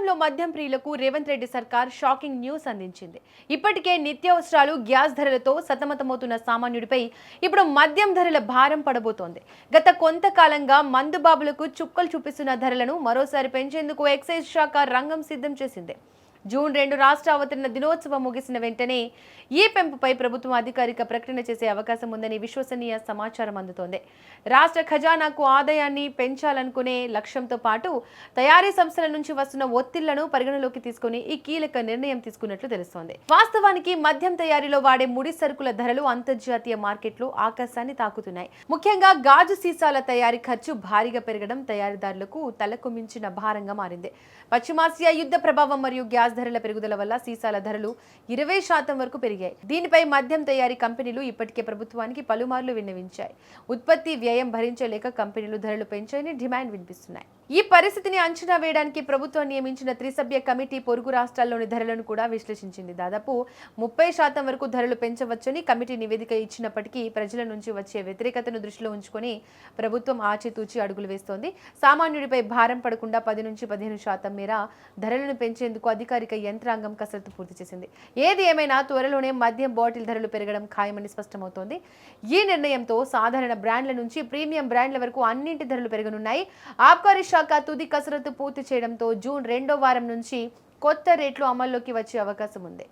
రాష్ట్రంలో మద్యం ప్రియులకు రేవంత్ రెడ్డి సర్కార్ షాకింగ్ న్యూస్ అందించింది. ఇప్పటికే నిత్యావసరాలు గ్యాస్ ధరలతో సతమతమవుతున్న సామాన్యుడిపై ఇప్పుడు మద్యం ధరల భారం పడబోతోంది. గత కొంతకాలంగా మందుబాబులకు చుక్కలు చూపిస్తున్న ధరలను మరోసారి పెంచేందుకు ఎక్సైజ్ శాఖ రంగం సిద్ధం చేసింది. జూన్ 2 రాష్ట్ర అవతరణ దినోత్సవం ముగిసిన వెంటనే ఈ పెంపుపై ప్రభుత్వం అధికారిక ప్రకటన చేసే అవకాశం ఉందని విశ్వసనీయ సమాచారం అందుతోంది. రాష్ట్ర ఖజానాకు ఆదాయాన్ని పెంచాలనుకునే లక్ష్యంతో పాటు తయారీ సంస్థల నుంచి వస్తున్న ఒత్తిళ్లను పరిగణలోకి తీసుకుని ఈ కీలక నిర్ణయం తీసుకున్నట్లు తెలుస్తోంది. వాస్తవానికి మద్యం తయారీలో వాడే ముడి సరుకుల ధరలు అంతర్జాతీయ మార్కెట్లో ఆకాశాన్ని తాకుతున్నాయి. ముఖ్యంగా గాజు సీసాల తయారీ ఖర్చు భారీగా పెరగడం తయారీదారులకు తలకు మించిన భారంగా మారింది. పశ్చిమాసియా యుద్ధ ప్రభావం మరియు గ్యాస్ ధరల పెరుగుదల వల్ల సీసాల ధరలు 20% వరకు పెరిగాయి. దీనిపై మద్యం తయారీ కంపెనీలు ఇప్పటికే ప్రభుత్వానికి పలుమార్లు విన్నవించాయి. ఉత్పత్తి వ్యయం భరించలేక కంపెనీలు ధరలు పెంచాయని డిమాండ్ వినిపిస్తున్నాయి. ఈ పరిస్థితిని అంచనా వేయడానికి ప్రభుత్వం నియమించిన త్రిసభ్య కమిటీ పొరుగు రాష్ట్రాల్లోని ధరలను కూడా విశ్లేషించింది. దాదాపు 30% వరకు ధరలు పెంచవచ్చని కమిటీ నివేదిక ఇచ్చినప్పటికీ ప్రజల నుంచి వచ్చే వ్యతిరేకతను దృష్టిలో ఉంచుకొని ప్రభుత్వం ఆచితూచి అడుగులు వేస్తోంది. సామాన్యుడిపై భారం పడకుండా 10 నుంచి 15% మేర ధరలను పెంచేందుకు అధికారిక యంత్రాంగం కసరత్తు పూర్తి చేసింది. ఏది ఏమైనా త్వరలోనే మద్యం బాటిల్ ధరలు పెరగడం ఖాయమని స్పష్టమవుతోంది. ఈ నిర్ణయంతో సాధారణ బ్రాండ్ల నుంచి ప్రీమియం బ్రాండ్ల వరకు అన్నింటి ధరలు పెరగనున్నాయి. ఆబ్కారీ శాఖ తుది కసరత్తు పూర్తి చేయడంతో జూన్ 2వ వారం నుంచి కొత్త రేట్లు అమల్లోకి వచ్చే అవకాశం ఉంది.